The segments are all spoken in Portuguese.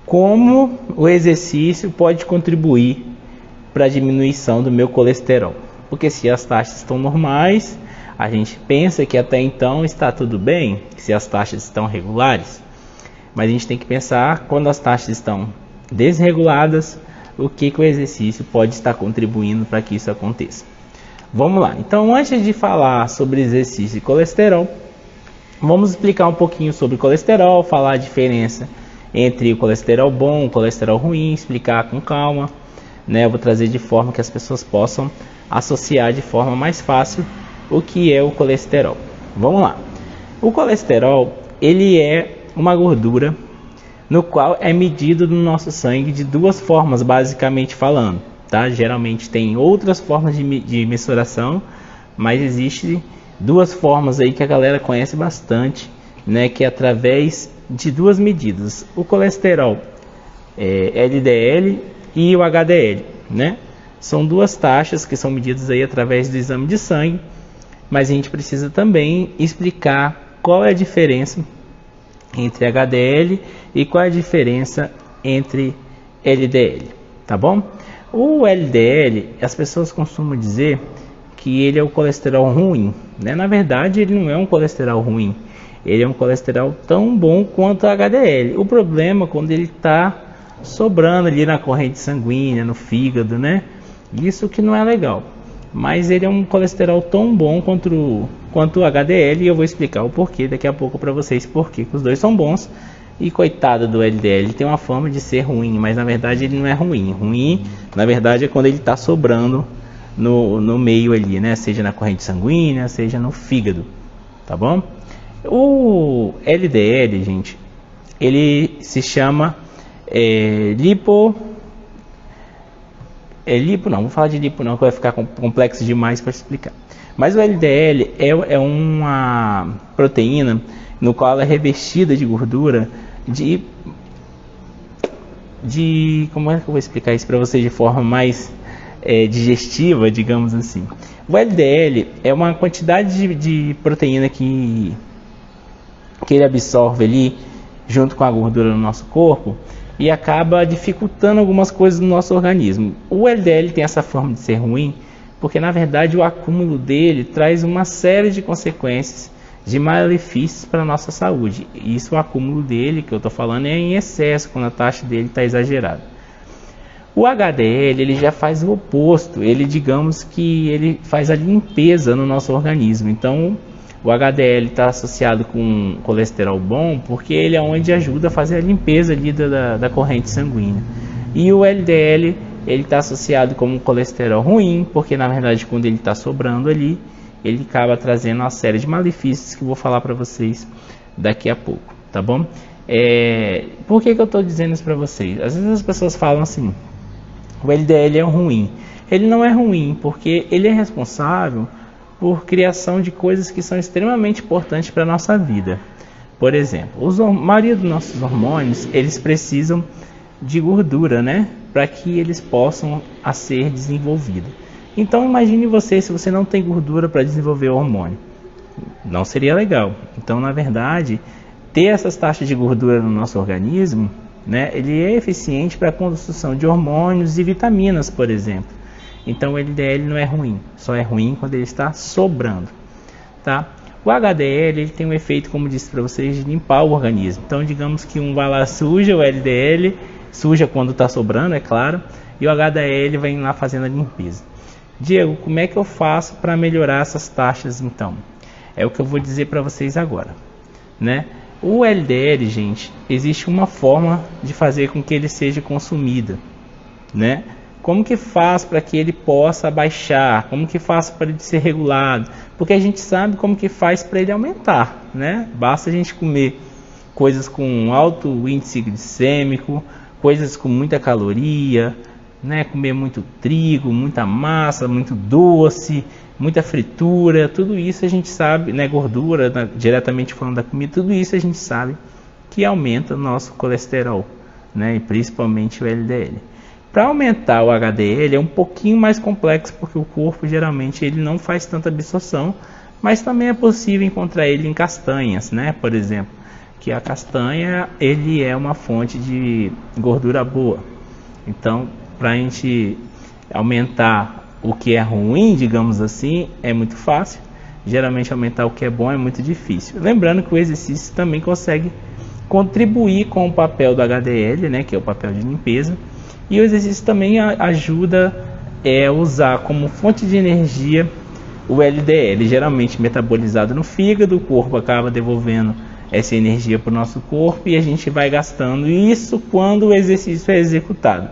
como o exercício pode contribuir para a diminuição do meu colesterol. Porque se as taxas estão normais, a gente pensa que até então está tudo bem, se as taxas estão regulares. Mas a gente tem que pensar, quando as taxas estão desreguladas, o que o exercício pode estar contribuindo para que isso aconteça. Vamos lá. Então, antes de falar sobre exercício e colesterol, vamos explicar um pouquinho sobre colesterol, falar a diferença entre o colesterol bom e o colesterol ruim, explicar com calma, né? Eu vou trazer de forma que as pessoas possam associar de forma mais fácil o que é o colesterol. Vamos lá. O colesterol, ele é uma gordura no qual é medido no nosso sangue de duas formas, basicamente falando, tá? Geralmente tem outras formas de mensuração, mas existe duas formas aí que a galera conhece bastante, né? Que é através de duas medidas, o colesterol LDL e o HDL, né? São duas taxas que são medidas aí através do exame de sangue, mas a gente precisa também explicar qual é a diferença entre HDL e qual é a diferença entre LDL, tá bom? O LDL, as pessoas costumam dizer que ele é o colesterol ruim, né? Na verdade, ele não é um colesterol ruim, ele é um colesterol tão bom quanto o HDL. O problema é quando ele está sobrando ali na corrente sanguínea, no fígado, né? Isso que não é legal. Mas ele é um colesterol tão bom quanto o HDL, e eu vou explicar o porquê daqui a pouco para vocês, porque os dois são bons. E coitado do LDL, ele tem uma fama de ser ruim, mas na verdade ele não é ruim. Ruim, na verdade, é quando ele está sobrando no meio ali, né? Seja na corrente sanguínea, seja no fígado, tá bom? O LDL, gente, ele se chama não, vou falar de lipo não, que vai ficar complexo demais para explicar. Mas o LDL é uma proteína no qual ela é revestida de gordura como é que eu vou explicar isso para vocês de forma mais digestiva, digamos assim. O LDL é uma quantidade de proteína que ele absorve ali junto com a gordura no nosso corpo e acaba dificultando algumas coisas no nosso organismo. O LDL tem essa forma de ser ruim porque, na verdade, o acúmulo dele traz uma série de consequências de malefícios para a nossa saúde. Isso, o acúmulo dele, que eu estou falando, é em excesso, quando a taxa dele está exagerada. O HDL, ele já faz o oposto, ele, digamos que ele faz a limpeza no nosso organismo. Então, o HDL está associado com colesterol bom, porque ele é onde ajuda a fazer a limpeza ali da corrente sanguínea. E o LDL, ele está associado com um colesterol ruim, porque na verdade quando ele está sobrando ali, ele acaba trazendo uma série de malefícios que eu vou falar para vocês daqui a pouco, tá bom? Por que eu estou dizendo isso para vocês? Às vezes as pessoas falam assim, o LDL é ruim. Ele não é ruim, porque ele é responsável por criação de coisas que são extremamente importantes para a nossa vida. Por exemplo, a maioria dos nossos hormônios, eles precisam de gordura, né? Para que eles possam ser desenvolvidos. Então imagine você, se você não tem gordura para desenvolver o hormônio. Não seria legal. Então, na verdade, ter essas taxas de gordura no nosso organismo, né? Ele é eficiente para a construção de hormônios e vitaminas, por exemplo. Então o LDL não é ruim, só é ruim quando ele está sobrando, tá? O HDL, ele tem um efeito, como disse para vocês, de limpar o organismo. Então digamos que um vai lá suja o LDL, suja quando está sobrando, é claro, e o HDL vem lá fazendo a limpeza. Diego, como é que eu faço para melhorar essas taxas então? É o que eu vou dizer para vocês agora, né? O LDL, gente, existe uma forma de fazer com que ele seja consumido, né? Como que faz para que ele possa baixar? Como que faz para ele ser regulado? Porque a gente sabe como que faz para ele aumentar, né? Basta a gente comer coisas com alto índice glicêmico, coisas com muita caloria, né? Comer muito trigo, muita massa, muito doce, muita fritura, tudo isso a gente sabe, né? Gordura, diretamente falando da comida, tudo isso a gente sabe que aumenta o nosso colesterol, né? E principalmente o LDL. Para aumentar o HDL é um pouquinho mais complexo, porque o corpo geralmente ele não faz tanta absorção, mas também é possível encontrar ele em castanhas, né? Por exemplo, que a castanha ele é uma fonte de gordura boa. Então, para a gente aumentar o que é ruim, digamos assim, é muito fácil. Geralmente aumentar o que é bom é muito difícil. Lembrando que o exercício também consegue contribuir com o papel do HDL, né, que é o papel de limpeza. E o exercício também ajuda a usar como fonte de energia o LDL, geralmente metabolizado no fígado. O corpo acaba devolvendo essa energia para o nosso corpo e a gente vai gastando isso quando o exercício é executado.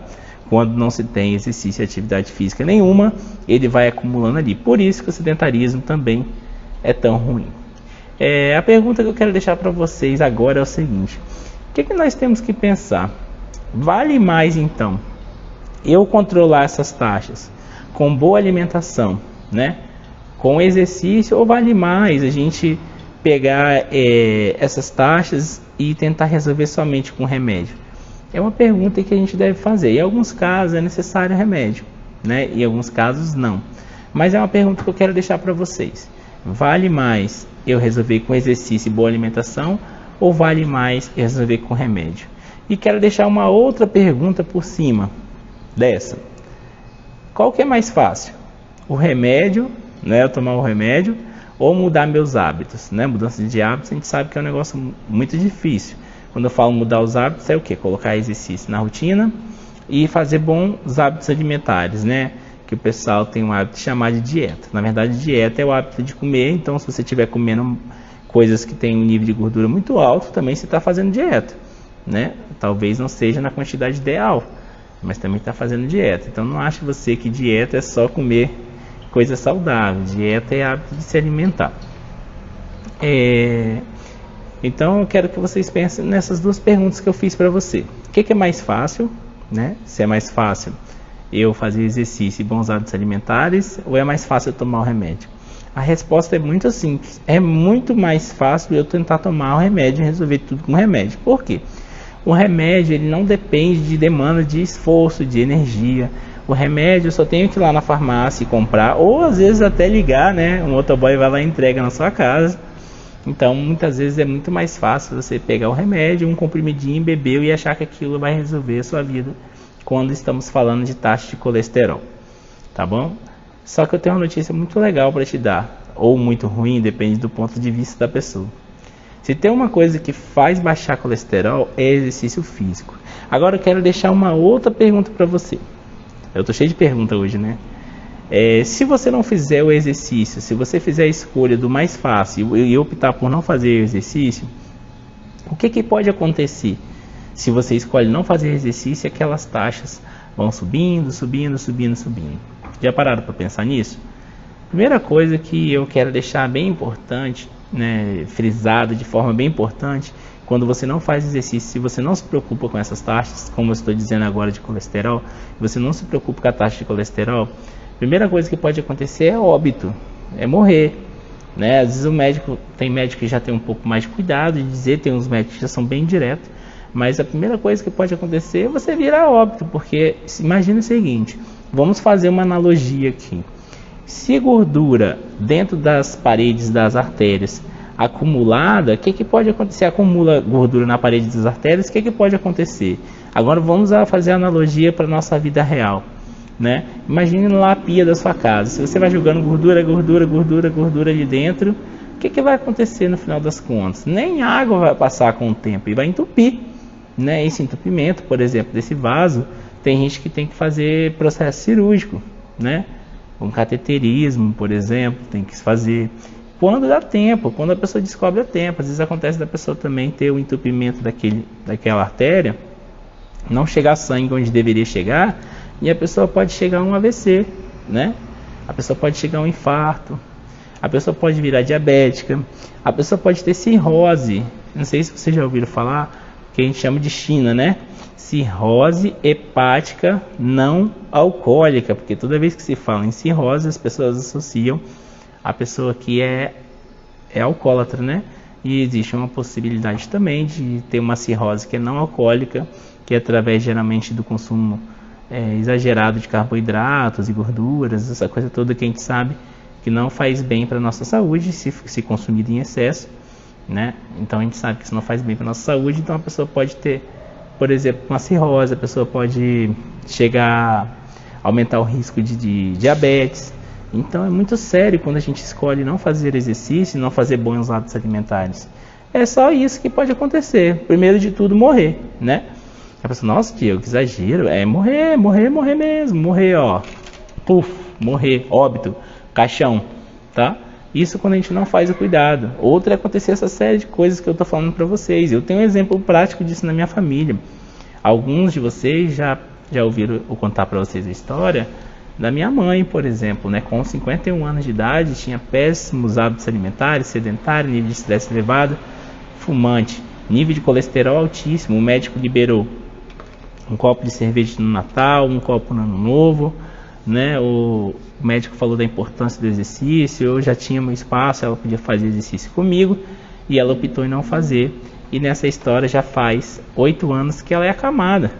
Quando não se tem exercício e atividade física nenhuma, ele vai acumulando ali. Por isso que o sedentarismo também é tão ruim. A pergunta que eu quero deixar para vocês agora é o seguinte: o que nós temos que pensar? Vale mais então eu controlar essas taxas com boa alimentação, né, com exercício, ou vale mais a gente pegar essas taxas e tentar resolver somente com remédio? É uma pergunta que a gente deve fazer. Em alguns casos é necessário remédio, né? Em alguns casos não. Mas é uma pergunta que eu quero deixar para vocês. Vale mais eu resolver com exercício e boa alimentação, ou vale mais eu resolver com remédio? E quero deixar uma outra pergunta por cima dessa. Qual que é mais fácil? O remédio, né? Eu tomar o remédio, ou mudar meus hábitos, né? Mudança de hábitos a gente sabe que é um negócio muito difícil. Quando eu falo mudar os hábitos, é o quê? Colocar exercício na rotina e fazer bons hábitos alimentares, né? Que o pessoal tem um hábito de chamar de dieta. Na verdade, dieta é o hábito de comer. Então, se você estiver comendo coisas que têm um nível de gordura muito alto, também você está fazendo dieta, né? Talvez não seja na quantidade ideal, mas também está fazendo dieta. Então, não ache você que dieta é só comer coisa saudável. Dieta é hábito de se alimentar. Então eu quero que vocês pensem nessas duas perguntas que eu fiz para você. O que é mais fácil, né? Se é mais fácil eu fazer exercício e bons hábitos alimentares, ou é mais fácil eu tomar o remédio? A resposta é muito simples. É muito mais fácil eu tentar tomar o remédio e resolver tudo com o remédio. Por quê? O remédio ele não depende de demanda de esforço, de energia. O remédio eu só tenho que ir lá na farmácia e comprar, ou às vezes até ligar, né? Um motoboy vai lá e entrega na sua casa. Então, muitas vezes é muito mais fácil você pegar o remédio, um comprimidinho, beber e achar que aquilo vai resolver a sua vida quando estamos falando de taxa de colesterol, tá bom? Só que eu tenho uma notícia muito legal para te dar, ou muito ruim, depende do ponto de vista da pessoa. Se tem uma coisa que faz baixar colesterol, é exercício físico. Agora eu quero deixar uma outra pergunta para você. Eu tô cheio de perguntas hoje, né? Se você não fizer o exercício, se você fizer a escolha do mais fácil e optar por não fazer o exercício, o que pode acontecer? Se você escolhe não fazer exercício, aquelas taxas vão subindo, subindo, subindo, subindo. Já pararam para pensar nisso? Primeira coisa que eu quero deixar bem importante, né, frisado de forma bem importante: quando você não faz exercício, se você não se preocupa com essas taxas, como eu estou dizendo agora de colesterol, você não se preocupa com a taxa de colesterol, a primeira coisa que pode acontecer é óbito, é morrer, né? Às vezes o médico, tem médico que já tem um pouco mais de cuidado de dizer, tem uns médicos que já são bem diretos, mas a primeira coisa que pode acontecer é você virar óbito, porque imagina o seguinte, vamos fazer uma analogia aqui. Se gordura dentro das paredes das artérias acumulada, o que pode acontecer? Acumula gordura na parede das artérias, o que pode acontecer? Agora vamos fazer a analogia para a nossa vida real, né? Imagine lá a pia da sua casa. Se você vai jogando gordura, gordura, gordura, gordura ali dentro, o que vai acontecer no final das contas? Nem água vai passar com o tempo e vai entupir, né? Esse entupimento, por exemplo, desse vaso, tem gente que tem que fazer processo cirúrgico, né? Um cateterismo, por exemplo, tem que fazer quando dá tempo, quando a pessoa descobre a tempo. Às vezes acontece da pessoa também ter o entupimento daquela artéria, não chegar sangue onde deveria chegar, e a pessoa pode chegar a um AVC, né? A pessoa pode chegar a um infarto, a pessoa pode virar diabética, a pessoa pode ter cirrose. Não sei se vocês já ouviram falar, que a gente chama de China, né? Cirrose hepática não alcoólica, porque toda vez que se fala em cirrose, as pessoas associam a pessoa que é alcoólatra, né? E existe uma possibilidade também de ter uma cirrose que é não alcoólica, que é através geralmente do consumo exagerado de carboidratos e gorduras, essa coisa toda que a gente sabe que não faz bem para a nossa saúde se consumido em excesso. né? Então a gente sabe que isso não faz bem para nossa saúde, então a pessoa pode ter, por exemplo, uma cirrose, a pessoa pode chegar a aumentar o risco de diabetes. Então é muito sério quando a gente escolhe não fazer exercício, não fazer bons hábitos alimentares. É só isso que pode acontecer. Primeiro de tudo, morrer, né? A pessoa, nossa, Diego, que exagero. É morrer mesmo. Morrer, ó. Puf, morrer, óbito, caixão, tá? Isso quando a gente não faz o cuidado. Outra é acontecer essa série de coisas que eu tô falando para vocês. Eu tenho um exemplo prático disso na minha família. Alguns de vocês já ouviram eu contar para vocês a história da minha mãe, por exemplo, né? Com 51 anos de idade, tinha péssimos hábitos alimentares, sedentário, nível de estresse elevado, fumante, nível de colesterol altíssimo. O médico liberou um copo de cerveja no Natal, um copo no Ano Novo, né? O médico falou da importância do exercício. Eu já tinha meu espaço, ela podia fazer exercício comigo e ela optou em não fazer. E nessa história já faz 8 anos que ela é acamada.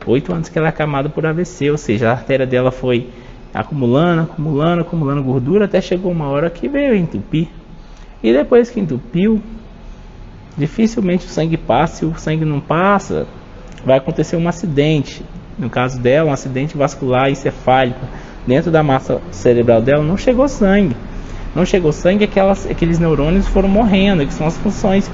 8 anos que ela é acamada por AVC, ou seja, a artéria dela foi acumulando gordura, até chegou uma hora que veio a entupir. E depois que entupiu, dificilmente o sangue passa. Se o sangue não passa, vai acontecer um acidente. No caso dela, um acidente vascular encefálico. Dentro da massa cerebral dela não chegou sangue. Não chegou sangue, aqueles neurônios foram morrendo, que são as funções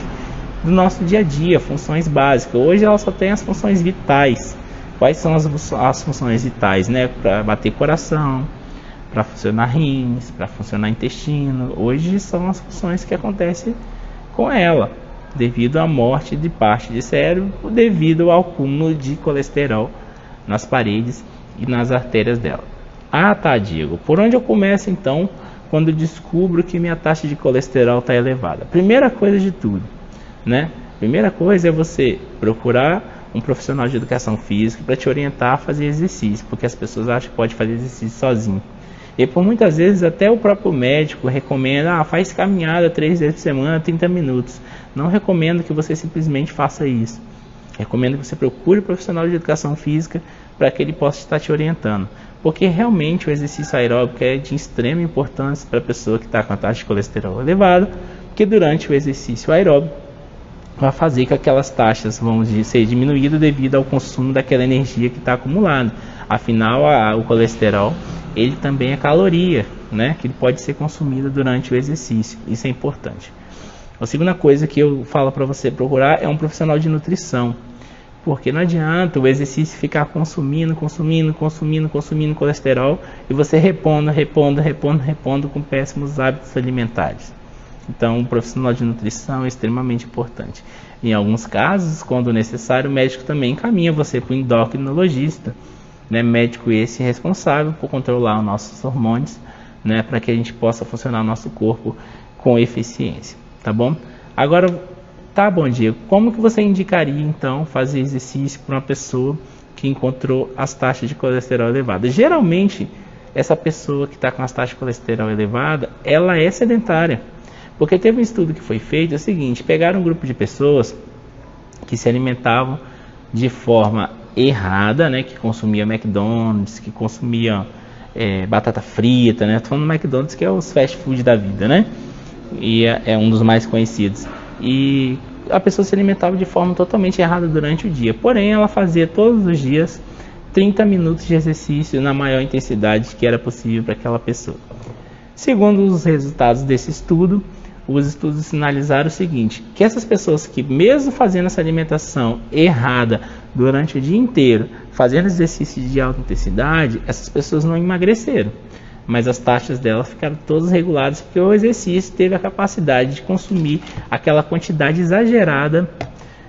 do nosso dia a dia, funções básicas. Hoje ela só tem as funções vitais. Quais são as funções vitais, né? Para bater coração, para funcionar rins, para funcionar intestino. Hoje são as funções que acontecem com ela, devido à morte de parte de cérebro, devido ao acúmulo de colesterol nas paredes e nas artérias dela. Ah, tá, Diego. Por onde eu começo então quando eu descubro que minha taxa de colesterol está elevada? Primeira coisa de tudo, né? Primeira coisa é você procurar um profissional de educação física para te orientar a fazer exercício, porque as pessoas acham que pode fazer exercício sozinho. E por muitas vezes até o próprio médico recomenda, faz caminhada 3 vezes por semana, 30 minutos. Não recomendo que você simplesmente faça isso. Recomendo que você procure um profissional de educação física para que ele possa estar te orientando. Porque realmente o exercício aeróbico é de extrema importância para a pessoa que está com a taxa de colesterol elevada, porque durante o exercício aeróbico vai fazer que aquelas taxas vão ser diminuídas devido ao consumo daquela energia que está acumulada. Afinal, o colesterol ele também é caloria, né? Que pode ser consumida durante o exercício. Isso é importante. A segunda coisa que eu falo para você procurar é um profissional de nutrição. Porque não adianta o exercício ficar consumindo colesterol e você repondo com péssimos hábitos alimentares. Então, um profissional de nutrição é extremamente importante. Em alguns casos, quando necessário, o médico também encaminha você para o endocrinologista, né? Médico esse responsável por controlar os nossos hormônios, né? Para que a gente possa funcionar o nosso corpo com eficiência, tá bom? Agora, tá bom, Diego, como que você indicaria, então, fazer exercício para uma pessoa que encontrou as taxas de colesterol elevadas? Geralmente, essa pessoa que está com as taxas de colesterol elevadas, ela é sedentária. Porque teve um estudo que foi feito, é o seguinte, pegaram um grupo de pessoas que se alimentavam de forma errada, né, que consumia McDonald's, que consumia batata frita, né, tô falando do McDonald's, que é os fast food da vida, né, e é um dos mais conhecidos, e a pessoa se alimentava de forma totalmente errada durante o dia, porém ela fazia todos os dias 30 minutos de exercício na maior intensidade que era possível para aquela pessoa. Segundo os resultados desse estudo, os estudos sinalizaram o seguinte, que essas pessoas que mesmo fazendo essa alimentação errada durante o dia inteiro, fazendo exercícios de alta intensidade, essas pessoas não emagreceram, mas as taxas delas ficaram todas reguladas porque o exercício teve a capacidade de consumir aquela quantidade exagerada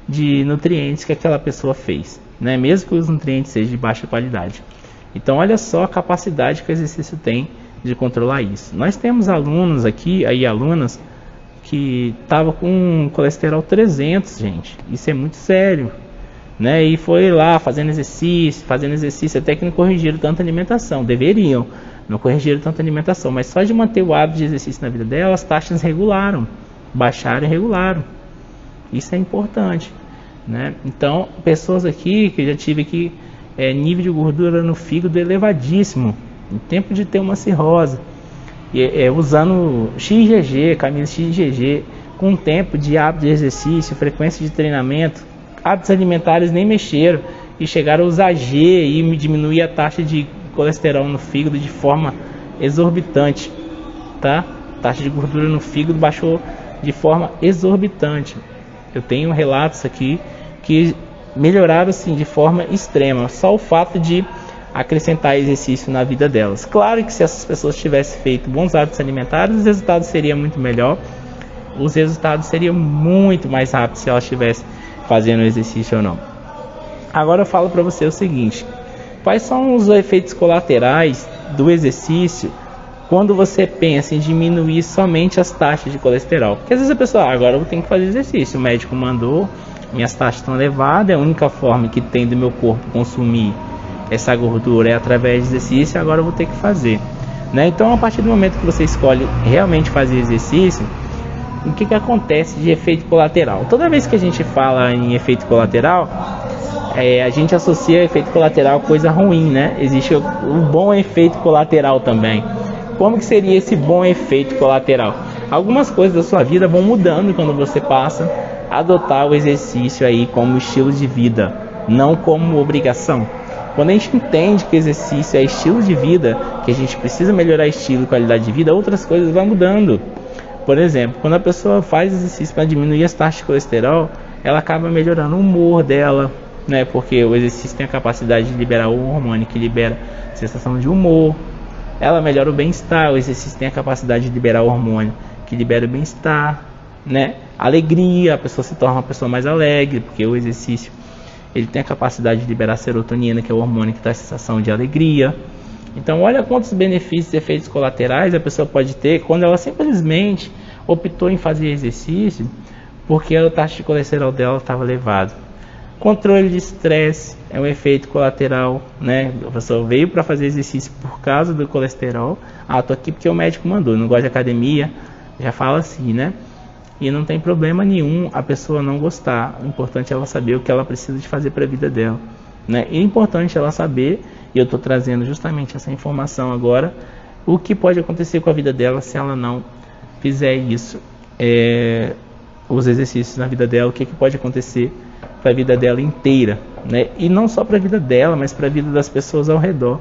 de nutrientes que aquela pessoa fez, né? Mesmo que os nutrientes sejam de baixa qualidade. Então olha só a capacidade que o exercício tem de controlar isso. Nós temos alunos aqui, alunas, que estava com colesterol 300, gente, isso é muito sério, né? E foi lá fazendo exercício, até que não corrigiram tanta alimentação, deveriam, não corrigiram tanta alimentação, mas só de manter o hábito de exercício na vida dela, as taxas regularam, baixaram e regularam, isso é importante, né? Então, pessoas aqui, que eu já tive aqui, nível de gordura no fígado elevadíssimo, em tempo de ter uma cirrose, usando XGG, camisa XGG, com o tempo de hábito de exercício, frequência de treinamento, hábitos alimentares nem mexeram e chegaram a usar G e diminuir a taxa de colesterol no fígado de forma exorbitante, tá? A taxa de gordura no fígado baixou de forma exorbitante. Eu tenho relatos aqui que melhoraram assim de forma extrema, só o fato de acrescentar exercício na vida delas. Claro que se essas pessoas tivessem feito bons hábitos alimentares, os resultados seriam muito melhor. Os resultados seriam muito mais rápidos se elas estivessem fazendo exercício ou não. Agora eu falo para você o seguinte: quais são os efeitos colaterais do exercício quando você pensa em diminuir somente as taxas de colesterol? Porque às vezes a pessoa, agora eu tenho que fazer exercício, o médico mandou, minhas taxas estão elevadas, é a única forma que tem do meu corpo consumir essa gordura é através de exercício, agora eu vou ter que fazer, né? Então, a partir do momento que você escolhe realmente fazer exercício, o que acontece de efeito colateral? Toda vez que a gente fala em efeito colateral, a gente associa efeito colateral a coisa ruim, né? Existe um bom efeito colateral também. Como que seria esse bom efeito colateral? Algumas coisas da sua vida vão mudando quando você passa a adotar o exercício aí como estilo de vida, não como obrigação. Quando a gente entende que exercício é estilo de vida, que a gente precisa melhorar estilo e qualidade de vida, outras coisas vão mudando. Por exemplo, quando a pessoa faz exercício para diminuir as taxas de colesterol, ela acaba melhorando o humor dela, né? Porque o exercício tem a capacidade de liberar o hormônio que libera a sensação de humor. Ela melhora o bem-estar, o exercício tem a capacidade de liberar o hormônio que libera o bem-estar, né? Alegria, a pessoa se torna uma pessoa mais alegre, porque o exercício ele tem a capacidade de liberar serotonina, que é o hormônio que dá a sensação de alegria. Então olha quantos benefícios e efeitos colaterais a pessoa pode ter quando ela simplesmente optou em fazer exercício porque a taxa de colesterol dela estava elevada. Controle de estresse é um efeito colateral, né? A pessoa veio para fazer exercício por causa do colesterol. Tô aqui porque o médico mandou, não gosto de academia, já fala assim, né? E não tem problema nenhum a pessoa não gostar. O importante é ela saber o que ela precisa de fazer para a vida dela, né? E é importante ela saber, e eu estou trazendo justamente essa informação agora, o que pode acontecer com a vida dela se ela não fizer isso, os exercícios na vida dela, o que pode acontecer para a vida dela inteira, né? E não só para a vida dela, mas para a vida das pessoas ao redor,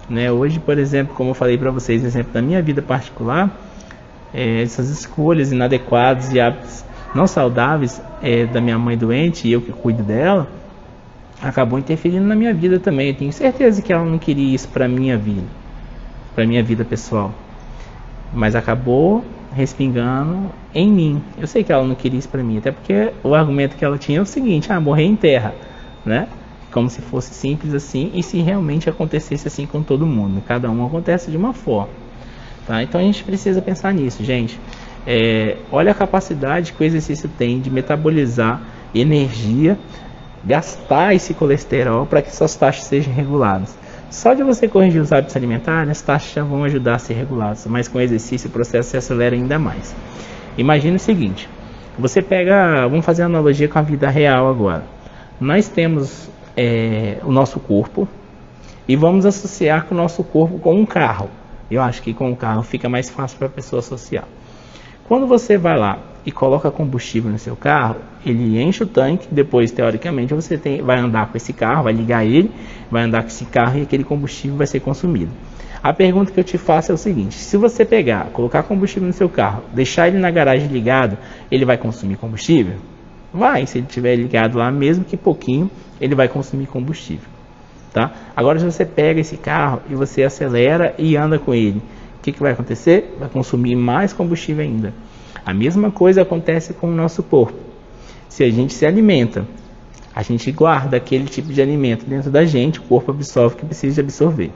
né? Hoje, por exemplo, como eu falei para vocês, exemplo da minha vida particular, essas escolhas inadequadas e hábitos não saudáveis da minha mãe doente e eu que cuido dela, acabou interferindo na minha vida também. Eu tenho certeza que ela não queria isso para minha vida pessoal, mas acabou respingando em mim. Eu sei que ela não queria isso para mim, até porque o argumento que ela tinha é o seguinte: morrer em terra, né? Como se fosse simples assim, e se realmente acontecesse assim com todo mundo. Cada um acontece de uma forma, tá? Então a gente precisa pensar nisso, gente. Olha a capacidade que o exercício tem de metabolizar energia, gastar esse colesterol para que suas taxas sejam reguladas. Só de você corrigir os hábitos alimentares, as taxas já vão ajudar a ser reguladas, mas com o exercício o processo se acelera ainda mais. Imagine o seguinte: você pega, vamos fazer uma analogia com a vida real agora. Nós temos o nosso corpo e vamos associar com o nosso corpo com um carro. Eu acho que com o carro fica mais fácil para a pessoa associar. Quando você vai lá e coloca combustível no seu carro, ele enche o tanque, depois teoricamente você vai andar com esse carro, vai ligar ele, vai andar com esse carro e aquele combustível vai ser consumido. A pergunta que eu te faço é o seguinte: se você colocar combustível no seu carro, deixar ele na garagem ligado, ele vai consumir combustível? Vai, se ele estiver ligado lá, mesmo que pouquinho, ele vai consumir combustível, tá? Agora, se você pega esse carro e você acelera e anda com ele, o que vai acontecer? Vai consumir mais combustível ainda. A mesma coisa acontece com o nosso corpo. Se a gente se alimenta, a gente guarda aquele tipo de alimento dentro da gente, o corpo absorve o que precisa de absorver.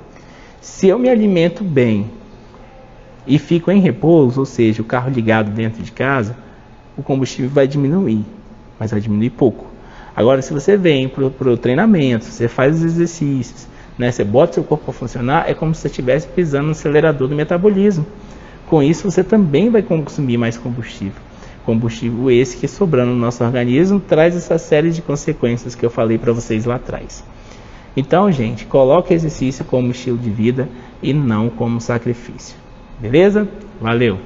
Se eu me alimento bem e fico em repouso, ou seja, o carro ligado dentro de casa, o combustível vai diminuir, mas vai diminuir pouco. Agora, se você vem para o treinamento, você faz os exercícios, né, você bota seu corpo para funcionar, é como se você estivesse pisando no acelerador do metabolismo. Com isso, você também vai consumir mais combustível. Combustível esse que, sobrando no nosso organismo, traz essa série de consequências que eu falei para vocês lá atrás. Então, gente, coloque exercício como estilo de vida e não como sacrifício. Beleza? Valeu!